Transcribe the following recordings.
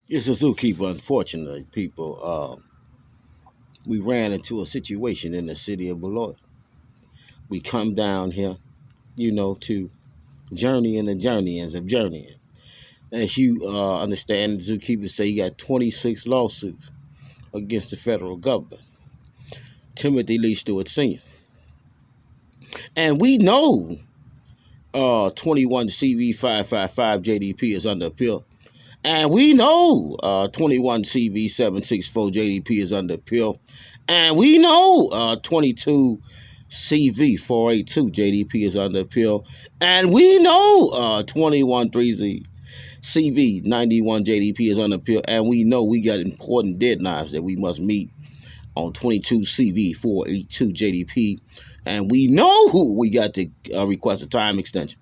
It's a zookeeper, unfortunately, people. We ran into a situation in the city of Beloit. We come down here, to journey and the journeyings of journeying. As you understand, the zookeepers say you got 26 lawsuits against the federal government. Timothy Lee Stewart Sr. And we know 21 CV 555 JDP is under appeal. And we know 21 CV 764 JDP is under appeal. And we know 22 CV 482 JDP is under appeal. And we know 21 3Z CV 91 JDP is under appeal. And we know we got important deadlines that we must meet on 22 CV 482 JDP. And we know who we got to request a time extension.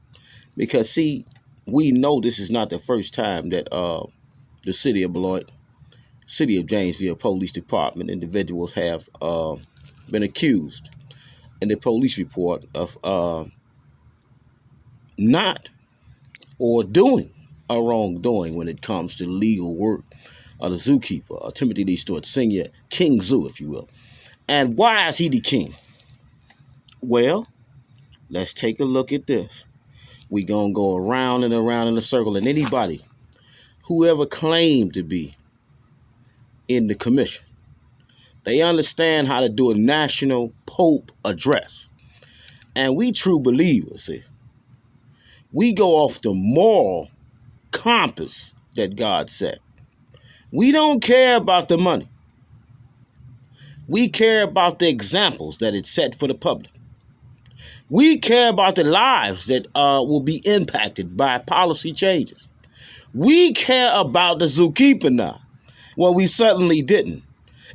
Because, see, we know this is not the first time that the city of Beloit, city of Janesville Police Department individuals have been accused in the police report of not or doing a wrongdoing when it comes to legal work of the zookeeper, Timothy Lee Stewart Sr., King Zoo, if you will. And why is he the king? Well, let's take a look at this. We gonna go around and around in a circle, and anybody, whoever claimed to be in the commission, they understand how to do a national Pope address. And we true believers, see, we go off the moral compass that God set. We don't care about the money. We care about the examples that it set for the public. We care about the lives that will be impacted by policy changes. We care about the zookeeper now. Well, we certainly didn't.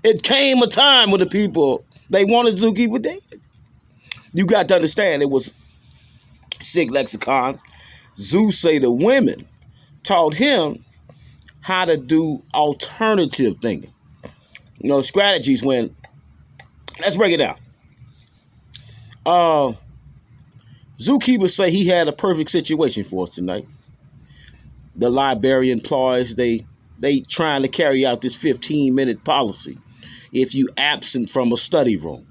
It came a time when the people, they wanted zookeeper dead. You got to understand, it was Sig Lexicon. Zoo say the women taught him how to do alternative thinking. Strategies when, let's break it down. Zookeepers say he had a perfect situation for us tonight. The library employees, they trying to carry out this 15-minute policy. If you absent from a study room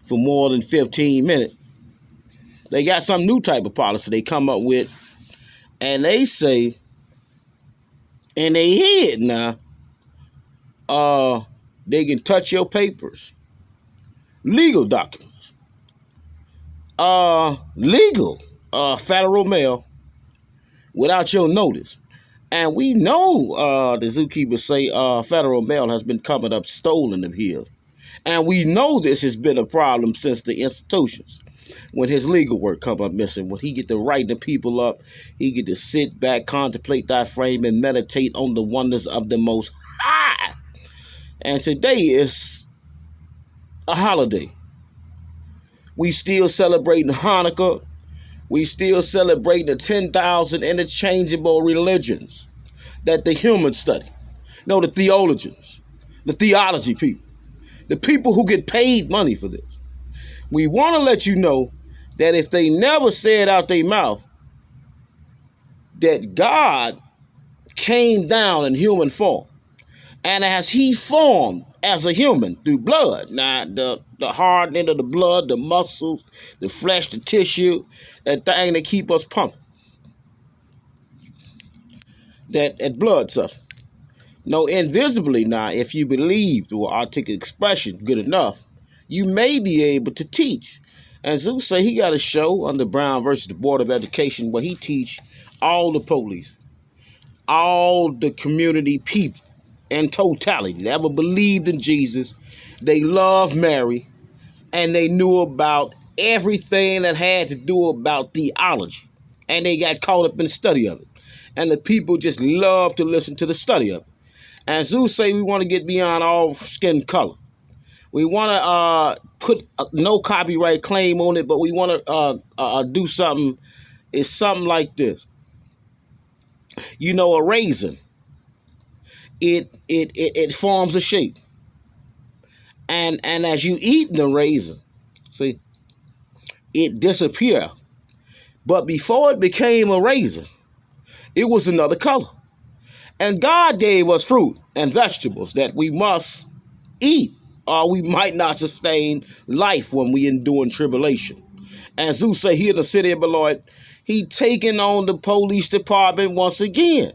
for more than 15 minutes, they got some new type of policy they come up with, and they say in their head now, they can touch your papers, legal documents, legal federal mail without your notice. And we know the zookeepers say federal mail has been coming up stolen of his. And we know this has been a problem since the institutions. When his legal work come up missing, when he get to write the people up, he get to sit back, contemplate thy frame, and meditate on the wonders of the Most High. And today is a holiday. We still celebrating Hanukkah. We still celebrating the 10,000 interchangeable religions that the humans study. No, the theologians, the theology people, the people who get paid money for this. We want to let you know that if they never said out their mouth that God came down in human form, and as he formed as a human through blood, now the hardening of the blood, the muscles, the flesh, the tissue, that thing that keep us pumping, that blood stuff. No, invisibly now, if you believe through an articulate expression good enough, you may be able to teach. And Zeus say he got a show under Brown versus the Board of Education where he teach all the police, all the community people in totality. They ever believed in Jesus, they loved Mary, and they knew about everything that had to do about theology. And they got caught up in the study of it. And the people just love to listen to the study of it. And Zeus say we want to get beyond all skin color. We want to put no copyright claim on it, but we want to do something. It's something like this. A raisin, it forms a shape. And as you eat the raisin, see, it disappears. But before it became a raisin, it was another color. And God gave us fruit and vegetables that we must eat, or we might not sustain life when we enduring tribulation. And Zeus say here in the city of Beloit, he taking on the police department once again.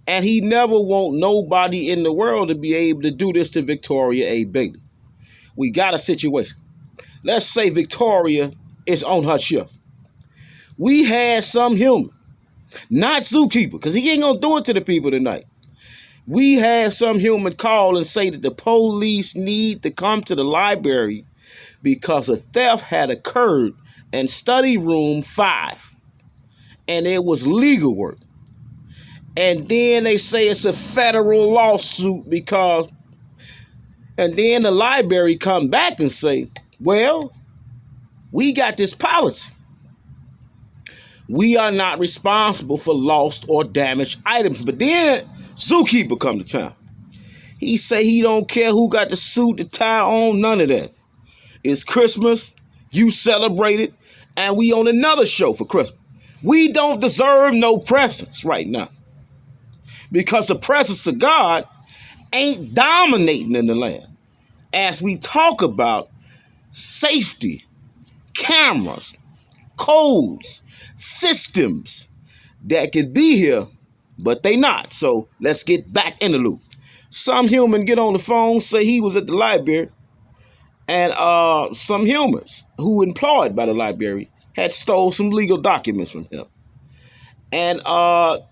And he never want nobody in the world to be able to do this to Victoria A. Bailey. We got a situation. Let's say Victoria is on her shift. We had some human, not zookeeper, because he ain't gonna do it to the people tonight. We had some human call and say that the police need to come to the library because a theft had occurred in study room 5. And it was legal work. And then they say it's a federal lawsuit because, and then the library come back and say, well, we got this policy. We are not responsible for lost or damaged items. But then zookeeper come to town. He say he don't care who got the suit, the tie on, none of that. It's Christmas, you celebrate it, and we on another show for Christmas. We don't deserve no presents right now. Because the presence of God ain't dominating in the land. As we talk about safety, cameras, codes, systems that could be here, but they not. So let's get back in the loop. Some human get on the phone, say he was at the library, and some humans who employed by the library had stole some legal documents from him. And the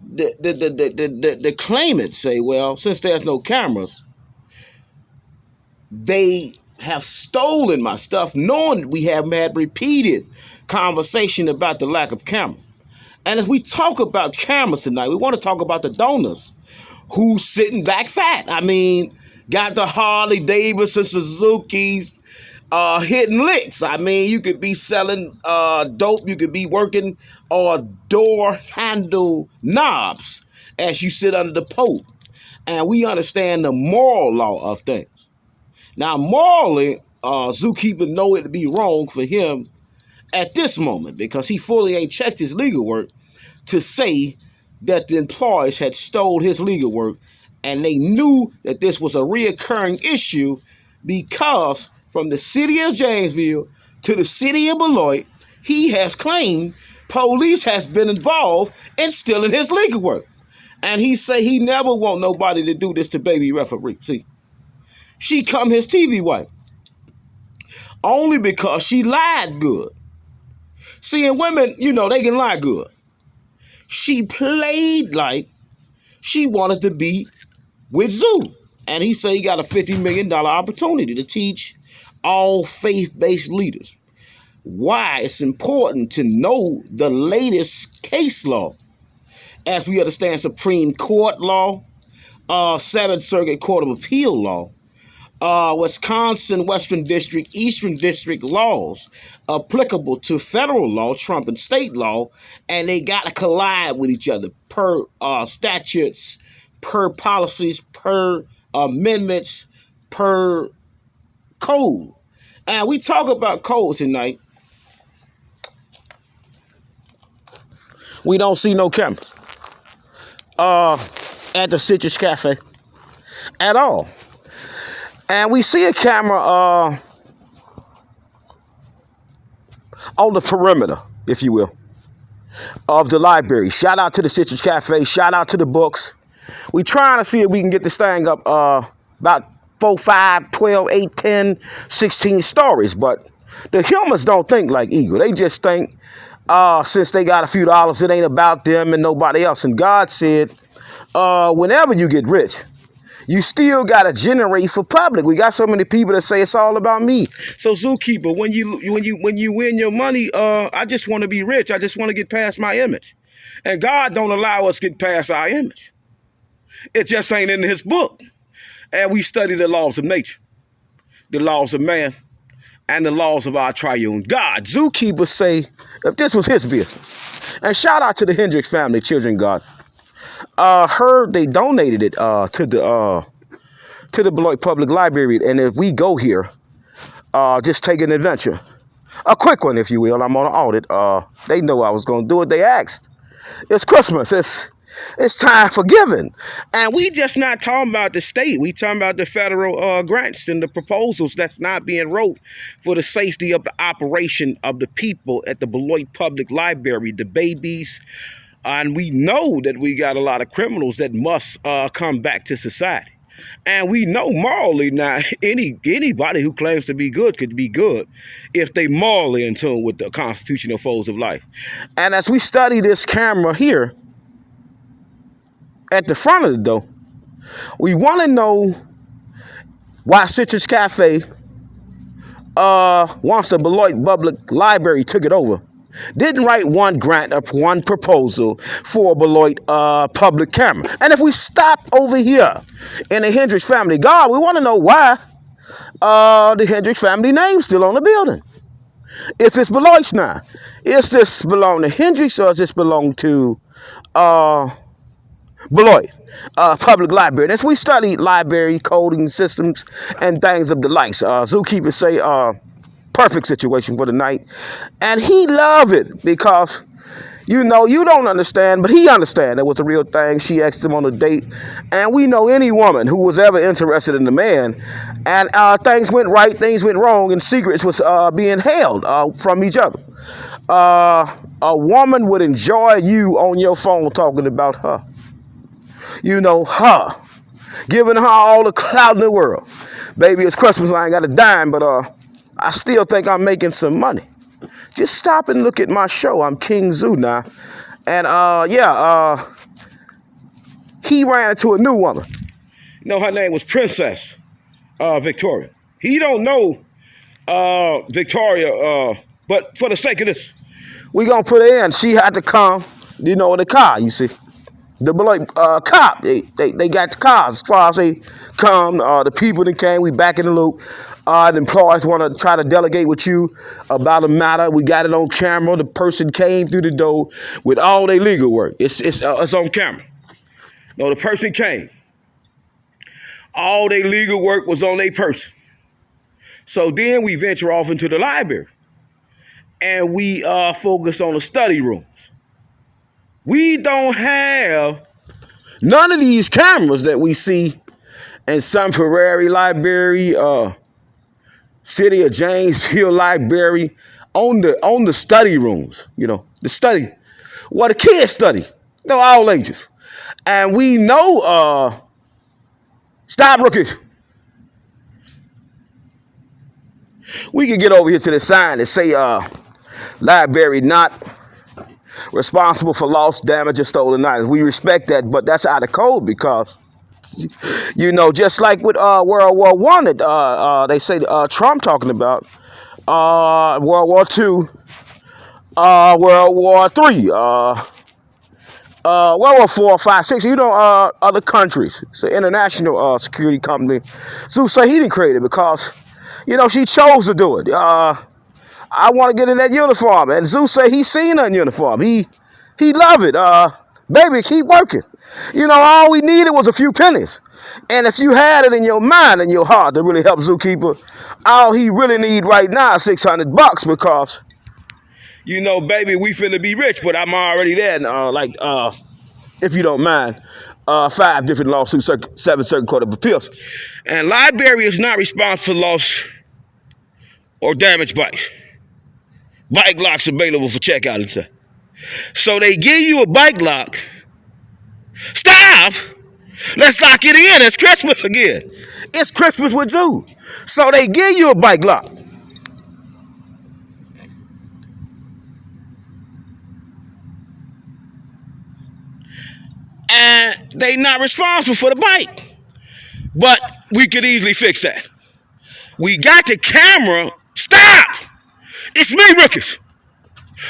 claimant say, well, since there's no cameras, they have stolen my stuff, knowing we have had repeated conversation about the lack of camera. And if we talk about cameras tonight, we want to talk about the donors who's sitting back fat. I mean, got the Harley Davidson, Suzuki's, hitting licks. I mean, you could be selling dope. You could be working on door handle knobs as you sit under the Pope. And we understand the moral law of things. Now, morally, zookeeper know it to be wrong for him at this moment because he fully ain't checked his legal work to say that the employees had stole his legal work, and they knew that this was a reoccurring issue because from the city of Janesville to the city of Beloit, he has claimed police has been involved in stealing his legal work. And he say he never want nobody to do this to baby referee. See, she come his TV wife only because she lied good. See, and women, you know, they can lie good. She played like she wanted to be with Zoo. And he say he got a $50 million opportunity to teach all faith-based leaders why it's important to know the latest case law. As we understand Supreme Court law, 7th Circuit Court of Appeal law, Wisconsin, Western District, Eastern District laws applicable to federal law, trumping state law, and they got to collide with each other per statutes, per policies, per amendments, per code. And we talk about code tonight. We don't see no camera at the Citrus Cafe at all. And we see a camera on the perimeter, if you will, of the library. Shout out to the Citrus Cafe. Shout out to the books. We trying to see if we can get this thing up about 4, 5, 12, 8, 10, 16 stories. But the humans don't think like Eagle. They just think since they got a few dollars, it ain't about them and nobody else. And God said, whenever you get rich, you still got to generate for public. We got so many people that say it's all about me. So zookeeper, when you win your money, I just want to be rich. I just want to get past my image. And God don't allow us to get past our image. It just ain't in his book. And we study the laws of nature, the laws of man, and the laws of our triune God. Zookeepers say, if this was his business. And shout out to the Hendricks family, Children God. Heard they donated it to the Beloit Public Library. And if we go here, just take an adventure. A quick one, if you will. I'm on an audit. They know I was going to do it. They asked. It's Christmas. It's time for giving. And we just not talking about the state. We talking about the federal grants and the proposals that's not being wrote for the safety of the operation of the people at the Beloit Public Library, the babies. And we know that we got a lot of criminals that must come back to society. And we know morally now, anybody who claims to be good could be good if they morally in tune with the constitutional foes of life. And as we study this camera here at the front of the door, we want to know why Citrus Cafe, once the Beloit Public Library took it over, didn't write one grant or one proposal for a Beloit public camera. And if we stop over here in the Hendricks Family Guard, we want to know why the Hendricks family name's still on the building. If it's Beloit's now, is this belong to Hendricks or does this belong to Beloit Public Library? And as we study library coding systems and things of the likes, zookeepers say perfect situation for the night. And he loved it because, you know, you don't understand, but he understand it was a real thing. She asked him on a date. And we know any woman who was ever interested in the man, and things went right, things went wrong, and secrets was being held from each other. A woman would enjoy you on your phone talking about her. You know, her. Giving her all the clout in the world. Baby, it's Christmas, I ain't got a dime, but I still think I'm making some money. Just stop and look at my show. I'm King Zoo now. And he ran into a new woman. You know, her name was Princess Victoria. He don't know Victoria, but for the sake of this, we gonna put her in. She had to come, you know, in the car, you see. The Beloit cop, they got the cars. As far as they come, the people that came, we back in the loop. The employees want to try to delegate with you about a matter. We got it on camera. The person came through the door with all their legal work. It's on camera. No, the person came. All their legal work was on their person. So then we venture off into the library. And we focus on the study rooms. We don't have none of these cameras that we see in Sun Prairie Library, City of Janesville Library, on the study rooms, you know, the study, well, the kids study, they're all ages. And we know, stop rookies. We can get over here to the sign that say, library not responsible for loss, damage, or stolen items. We respect that, but that's out of code because, you know, just like with World War I, that they say Trump talking about, World War II, World War III, World War IV, V, VI, you know, other countries. It's an international security company. Zeus say he didn't create it because, you know, she chose to do it. I want to get in that uniform. And Zeus say he seen her in uniform. He love it. Baby, keep working. You know, all we needed was a few pennies. And if you had it in your mind and your heart to really help Zookeeper, all he really need right now is $600 because, you know, baby, we finna be rich, but I'm already there. If you don't mind, 5 different lawsuits, 7 Circuit Court of Appeals. And library is not responsible for loss or damaged bikes. Bike locks available for checkout and stuff. So they give you a bike lock. Stop! Let's lock it in. It's Christmas again. It's Christmas with Zoo. So they give you a bike lock. And they not responsible for the bike. But we could easily fix that. We got the camera. Stop! It's me, Rookies.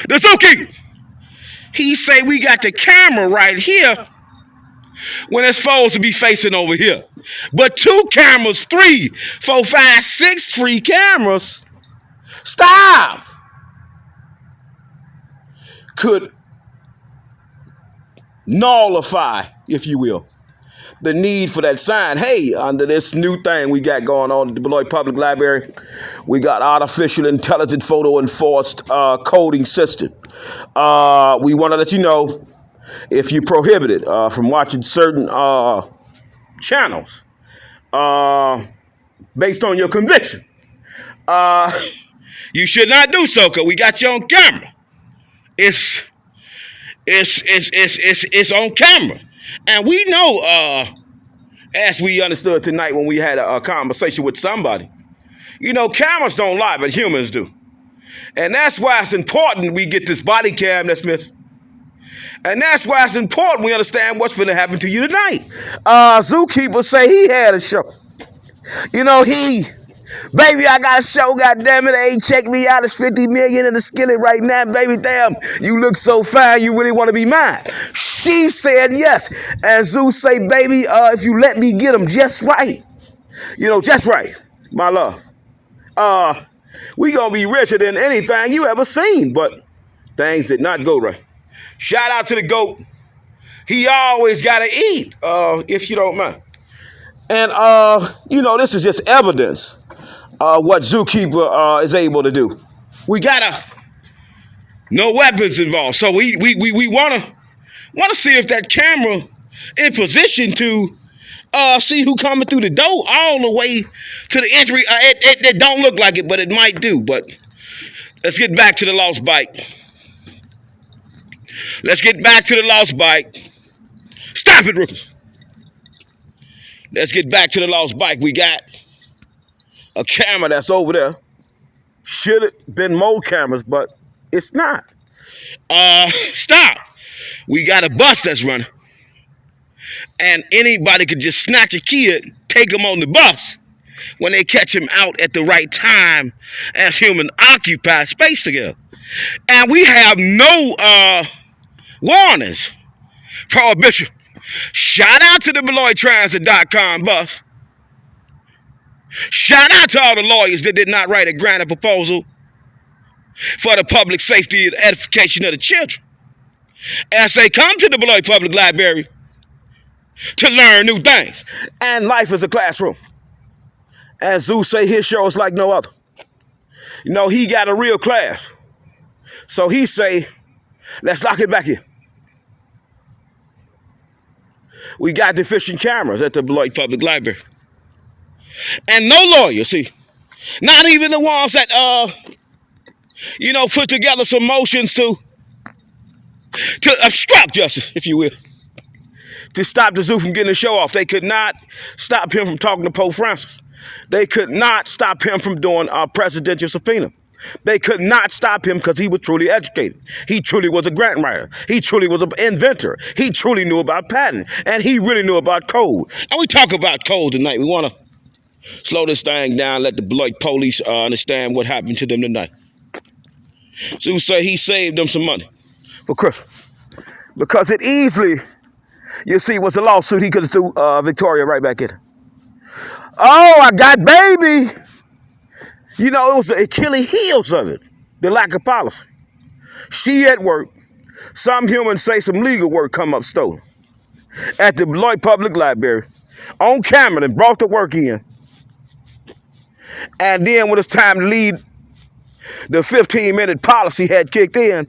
The Zookeeper. He say we got the camera right here when it's supposed to be facing over here. But 2 cameras, 3, 4, 5, 6 free cameras. Stop! Could nullify, if you will, the need for that sign. Hey, under this new thing we got going on at the Beloit Public Library, we got artificial intelligent photo enforced coding system. We want to let you know if you prohibited from watching certain channels based on your conviction. You should not do so because we got you on camera. It's on camera. And we know, as we understood tonight when we had a conversation with somebody, you know, cameras don't lie, but humans do. And that's why it's important we get this body cam that's missing. And that's why it's important we understand what's going to happen to you tonight. Zookeeper say he had a show. You know, baby, I got a show, goddammit. Hey, check me out. It's 50 million in the skillet right now, baby. Damn, you look so fine. You really want to be mine? She said yes. And Zoo say, baby, if you let me get them just right. You know, just right, my love. We gonna be richer than anything you ever seen, but things did not go right. Shout out to the GOAT. He always gotta eat, if you don't mind. And you know, this is just evidence what Zookeeper is able to do. We gotta no weapons involved. So we wanna see if that camera in position to see who coming through the door all the way to the entry. It don't look like it, but it might do. But let's get back to the lost bike. Let's get back to the lost bike. Stop it, rookies. Let's get back to the lost bike. We got a camera that's over there. Should have been more cameras, but it's not. Stop. We got a bus that's running. And anybody could just snatch a kid, take him on the bus when they catch him out at the right time as human occupy space together. And we have no warnings. Prohibition. Shout out to the BeloitTransit.com bus. Shout out to all the lawyers that did not write a granted proposal for the public safety and edification of the children as they come to the Beloit Public Library to learn new things. And life is a classroom. And Zoo say his show is like no other. You know, he got a real class. So he say, let's lock it back in. We got deficient cameras at the Beloit Public Library. And no lawyer, see, not even the ones that, you know, put together some motions to obstruct justice, if you will, to stop the Zoo from getting the show off. They could not stop him from talking to Pope Francis. They could not stop him from doing a presidential subpoena. They could not stop him because he was truly educated. He truly was a grant writer. He truly was an inventor. He truly knew about patent. And he really knew about code. And we talk about code tonight. We want to slow this thing down, let the Beloit police understand what happened to them tonight. So say he saved them some money for Christmas. Because it easily, you see, was a lawsuit he could have threw Victoria right back in. Oh, I got baby. You know, it was the Achilles heels of it, the lack of policy. She at work. Some humans say some legal work come up stolen. At the Beloit Public Library, on camera, and brought the work in. And then when it's time to leave, the 15-minute policy had kicked in,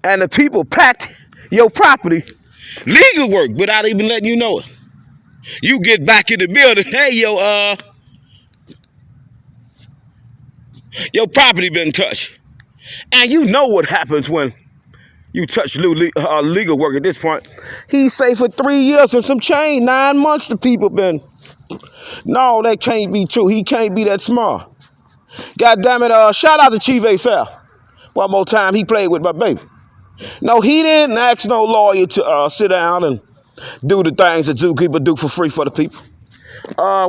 and the people packed your property, legal work, without even letting you know it. You get back in the building, hey, your property been touched. And you know what happens when you touch legal work at this point. He say for 3 years and some change, 9 months the people been. No, that can't be true. He can't be that smart. God damn it, shout out to Chief A. One more time, he played with my baby. No, he didn't ask no lawyer to sit down and do the things that Zookeeper do for free for the people.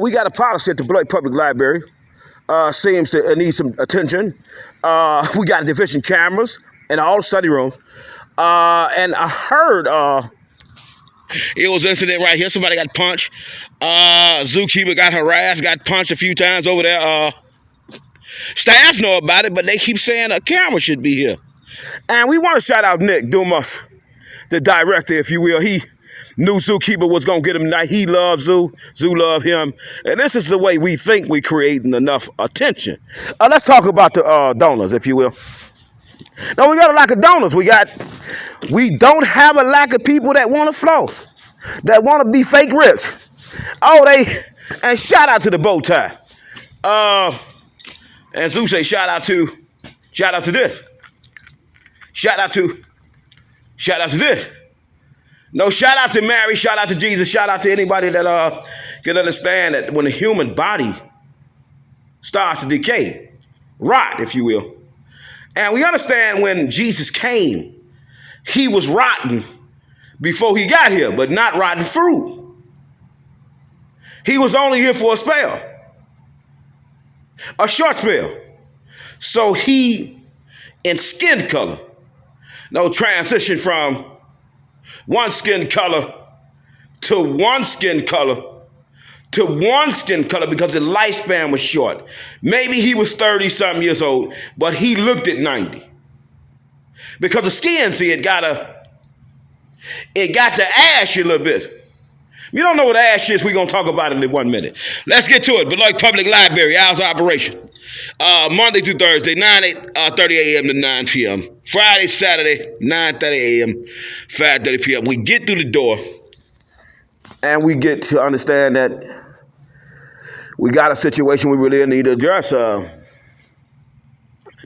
We got a policy at the Beloit Public Library. Seems to need some attention. We got deficient cameras in all the study rooms. And I heard it was an incident right here. Somebody got punched. Zookeeper got harassed, got punched a few times over there. Staff know about it, but they keep saying a camera should be here. And we want to shout out Nick Dumas, the director, if you will. He knew Zookeeper was going to get him tonight. He loved Zoo. Zoo loved him. And this is the way we think we creating enough attention. Let's talk about the donors, if you will. No, we got a lack of donors. We don't have a lack of people that want to floss, that want to be fake rich. And shout out to the bow tie. And Zeus say shout out to this. Shout out to this. No, shout out to Mary, shout out to Jesus, shout out to anybody that can understand that when the human body starts to decay, rot, if you will. And we understand when Jesus came, he was rotten before he got here, but not rotten fruit. He was only here for a spell, a short spell. So he, in skin color, no transition from one skin color to one skin color to one skin color because his lifespan was short. Maybe he was 30-something years old, but he looked at 90. Because the skin, see, it got to ash a little bit. You don't know what ash is, we're going to talk about it in 1 minute. Let's get to it. Beloit Public Library, hours of operation. Monday through Thursday, 9:30 a.m. to 9 p.m. Friday, Saturday, 9:30 a.m., 5:30 p.m. We get through the door, and we get to understand that we got a situation we really need to address,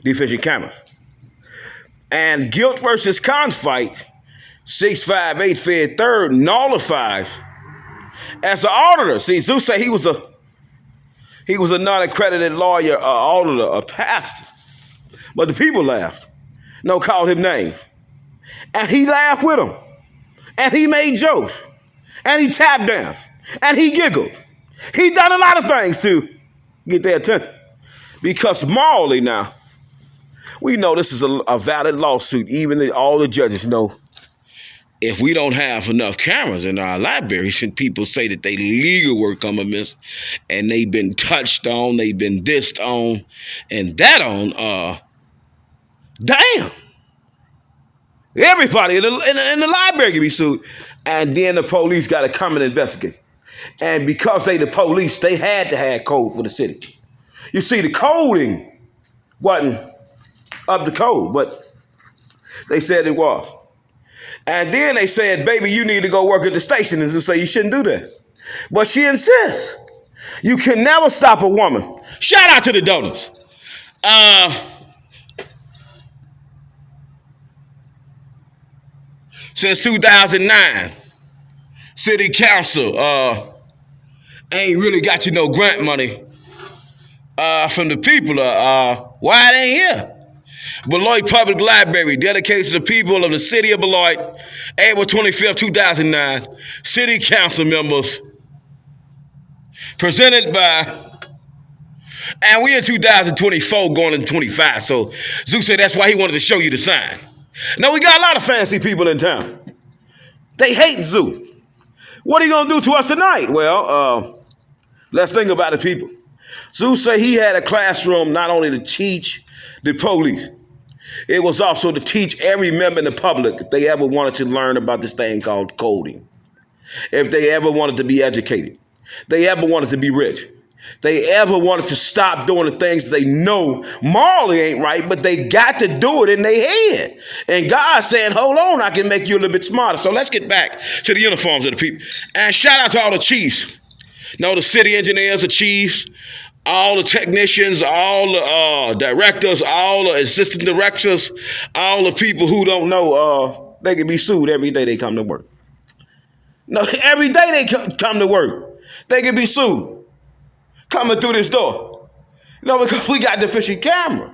deficient cameras. And guilt versus cons fight, 658 Fed 3rd nullifies as an auditor. See, Zeus said he was a non-accredited lawyer, auditor, a pastor. But the people laughed. No, called him names. And he laughed with them. And he made jokes. And he tapped danced. And he giggled. He done a lot of things to get their attention. Because morally now, we know this is a valid lawsuit. Even all the judges know if we don't have enough cameras in our libraries and people say that they legal work come amiss and they've been touched on, they've been dissed on, and that on, damn. Everybody in the library can be sued. And then the police got to come and investigate. And because they the police, they had to have code for the city. You see, the coding wasn't up to code, but they said it was. And then they said, baby, you need to go work at the station. And say you shouldn't do that. But she insists. You can never stop a woman. Shout out to the donors. Since 2009, city council ain't really got you no grant money from the people. Why it ain't here? Beloit Public Library, dedicated to the people of the city of Beloit, April 25th, 2009. City council members, presented by, and we in 2024 going into 25, so Zeus said that's why he wanted to show you the sign. Now, we got a lot of fancy people in town. They hate Zeus. What are you going to do to us tonight? Well, let's think about it, people. Zeus said he had a classroom not only to teach the police, it was also to teach every member in the public if they ever wanted to learn about this thing called coding. If they ever wanted to be educated. They ever wanted to be rich. They ever wanted to stop doing the things they know morally ain't right, but they got to do it in their head. And God saying, hold on, I can make you a little bit smarter. So let's get back to the uniforms of the people. And shout out to all the chiefs. No, the city engineers, the chiefs, all the technicians, all the directors, all the assistant directors, all the people who don't know, they can be sued every day they come to work. No, every day they come to work, they can be sued. Coming through this door. No, because we got deficient camera.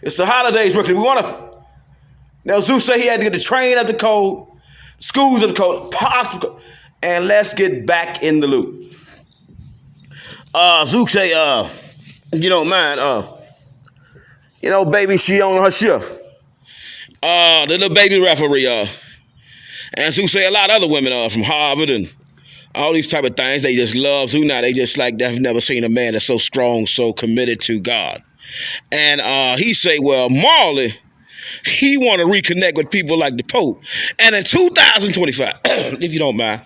It's the holidays, Ricky. We want to. Now, Zeus said he had to get the train up the code, schools up the code, parks up the code, and let's get back in the loop. Zeus say, you don't mind, baby, she on her shift. The little baby referee, and Zeus say a lot of other women from Harvard and all these type of things, they just love Zeus now. They just like they've never seen a man that's so strong, so committed to God. And he say, well, morally, he want to reconnect with people like the Pope. And in 2025, if you don't mind,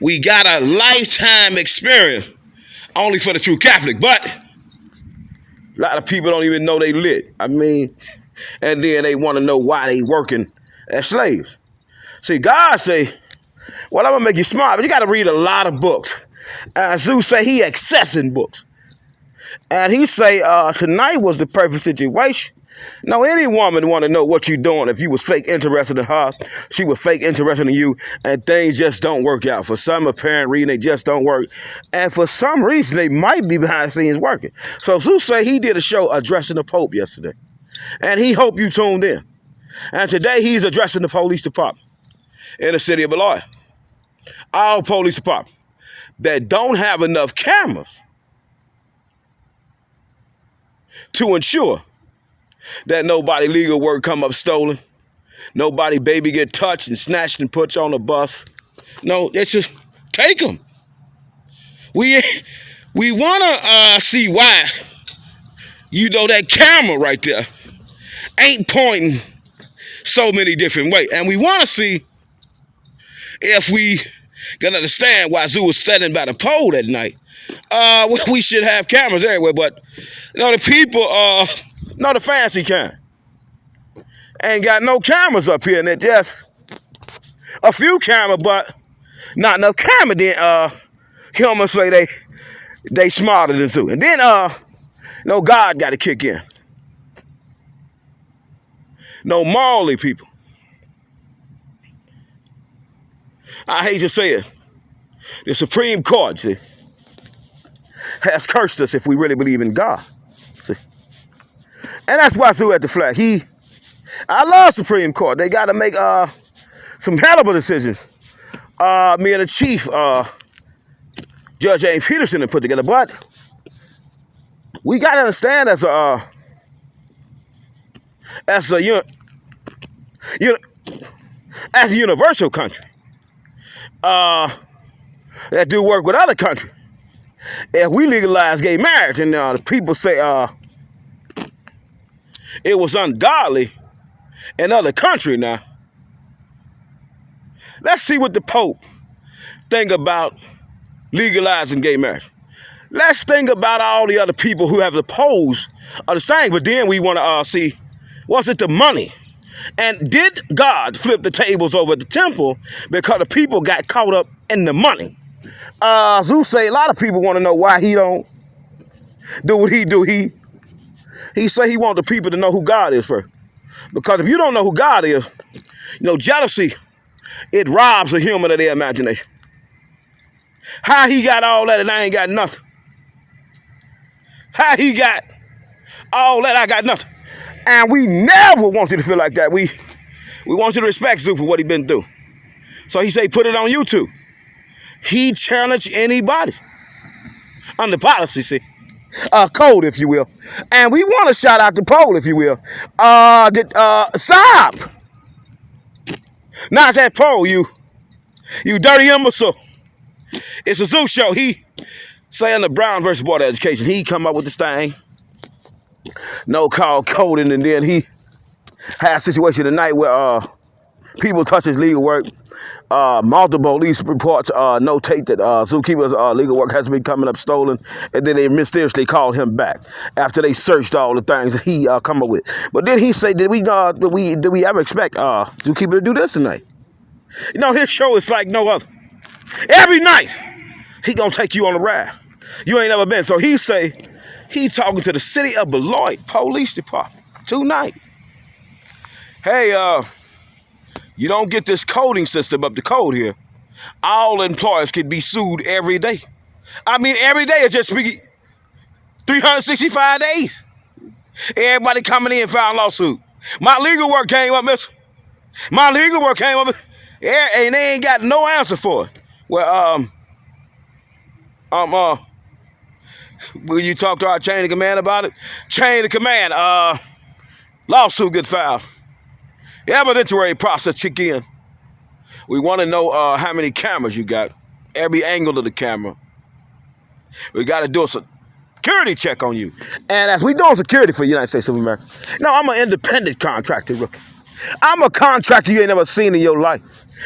we got a lifetime experience only for the true Catholic. But A lot of people don't even know they lit. I mean, and then they want to know why they working as slaves. See, God say, well, I'm going to make you smart, but you got to read a lot of books. Zeus say he accessing books. And he say, tonight was the perfect situation. Now, any woman want to know what you doing if you was fake interested in her, she was fake interested in you, and things just don't work out. For some apparent reason, they just don't work. And for some reason, they might be behind the scenes working. So Zeus say he did a show addressing the Pope yesterday. And he hope you tuned in. And today he's addressing the police department in the city of Beloit. All police departments that don't have enough cameras to ensure that nobody legal work come up stolen, nobody baby get touched and snatched and put on a bus. No, it's just take them. We want to see why, that camera right there ain't pointing so many different ways. And we want to see if we can understand why Zoo was standing by the pole that night. We should have cameras everywhere, but the people, the fancy kind, ain't got no cameras up here, and it just a few cameras, but not enough camera. Then humans say they smarter than Zoo, and then God got to kick in. No, morally, people. I hate to say it. The Supreme Court, see, has cursed us if we really believe in God. See? And that's why Zoo at the flag. I love Supreme Court. They got to make some hell of a decisions. Me and the chief, Judge James Peterson, have put together. But we got to understand as a universal country that do work with other countries. If we legalize gay marriage and the people say it was ungodly in other country now, let's see what the Pope think about legalizing gay marriage. Let's think about all the other people who have opposed the thing, but then we want to see, was it the money? And did God flip the tables over at the temple because the people got caught up in the money? Zeus say a lot of people want to know why he don't do what he do. He say he want the people to know who God is first. Because if you don't know who God is, jealousy, it robs a human of their imagination. How he got all that and I ain't got nothing? How he got all that, I got nothing? And we never want you to feel like that. We want you to respect Zeus for what he been through. So he say, put it on YouTube. He challenged anybody under policy, see, code, if you will. And we want to shout out the poll, if you will. Stop. Not that poll, you dirty imbecile. It's a Zeus show. He saying the Brown versus Board of Education. He come up with this thing. No call coding, and then he had a situation tonight where people touch his legal work. Multiple police reports notate that Zookeeper's legal work has been coming up stolen, and then they mysteriously called him back after they searched all the things that he come up with. But then he said, did we ever expect Zookeeper to do this tonight? His show is like no other. Every night he gonna take you on a ride you ain't never been. So he say he talking to the city of Beloit Police Department tonight. Hey, you don't get this coding system up to code here. All employers could be sued every day. I mean, every day it just be 365 days. Everybody coming in filing lawsuit. My legal work came up, miss. My legal work came up, and they ain't got no answer for it. Well, will you talk to our chain of command about it? Chain of command, lawsuit gets filed. The evidentiary process kick in. We want to know how many cameras you got, every angle of the camera. We got to do a security check on you. And as we doing security for the United States of America, no, I'm an independent contractor, rookie. I'm a contractor you ain't never seen in your life.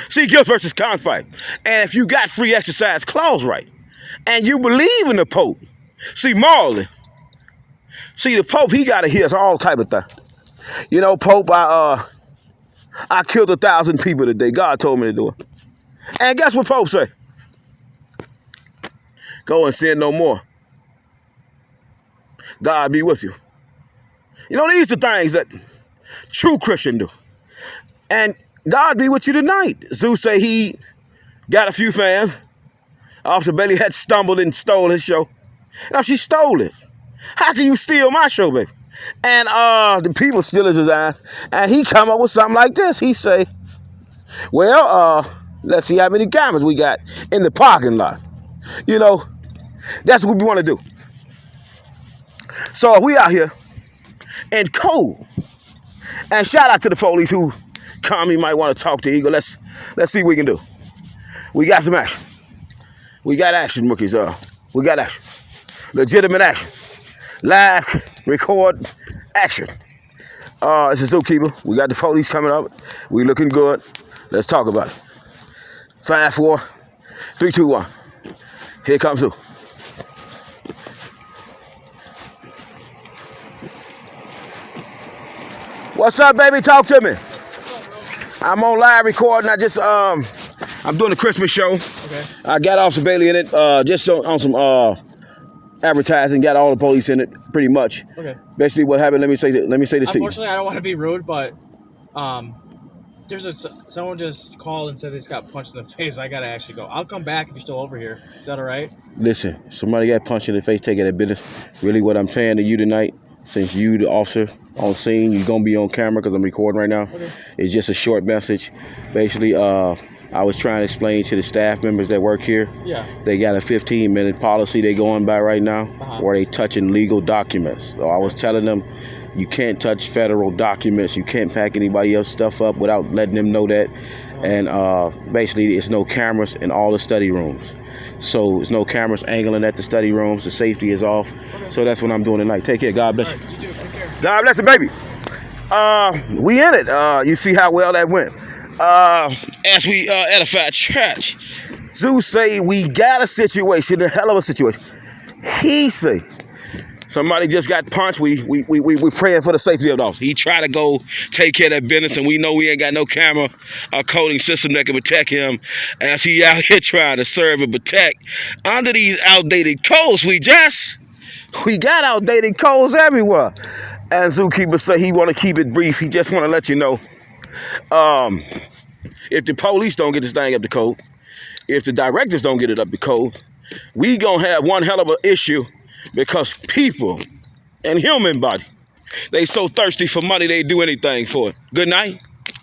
See, guilt versus conflict. And if you got free exercise clause right, and you believe in the Pope, see, morally, See, the Pope, he got to hear all type of things. You know, Pope, I killed 1,000 people today. God told me to do it. And guess what Pope say? Go and sin no more. God be with you. You know, these are things that true Christian do. And God be with you tonight. Zeus say he got a few fans. Officer Bailey had stumbled and stole his show. Now she stole it. How can you steal my show, baby? And the people steal his ass. And he come up with something like this. He say, well, let's see how many cameras we got in the parking lot. You know, that's what we want to do. So we out here in cold. And shout out to the police who come. You might want to talk to Eagle. Let's see what we can do. We got some action. We got action, rookies. We got action. Legitimate action. Live, record, action. It's a zookeeper. We got the police coming up. We looking good. Let's talk about it. 5, 4, 3, 2, 1. Here comes Zoo. What's up, baby? Talk to me. I'm on live recording. I'm doing a Christmas show. Okay. I got Officer Bailey in it, just on some advertising. Got all the police in it, pretty much. Okay. Basically, what happened? Let me say this to you. Unfortunately, I don't want to be rude, but someone just called and said they just got punched in the face. I gotta actually go. I'll come back if you're still over here. Is that all right? Listen, somebody got punched in the face. Take it at business. Really, what I'm saying to you tonight, since you, the officer on scene, you're gonna be on camera because I'm recording right now. Okay. It's just a short message. Basically, I was trying to explain to the staff members that work here. Yeah. They got a 15-minute policy they going by right now, where they touching legal documents. So I was telling them, you can't touch federal documents. You can't pack anybody else's stuff up without letting them know that. And basically, it's no cameras in all the study rooms. So there's no cameras angling at the study rooms. The safety is off. Okay. So that's what I'm doing tonight. Take care. God bless you. You too. Take care. God bless you, baby. We in it. You see how well that went. As we edify church, Zeus say we got a situation, a hell of a situation. He say somebody just got punched. We praying for the safety of the officer. He try to go take care of that business, and we know we ain't got no camera or coding system that can protect him as he out here trying to serve and protect. Under these outdated codes, we got outdated codes everywhere. And Zookeeper say he want to keep it brief. He just want to let you know, if the police don't get this thing up to code, if the directors don't get it up to code, we gonna have one hell of an issue, because people and human body, they so thirsty for money they do anything for it. Good night.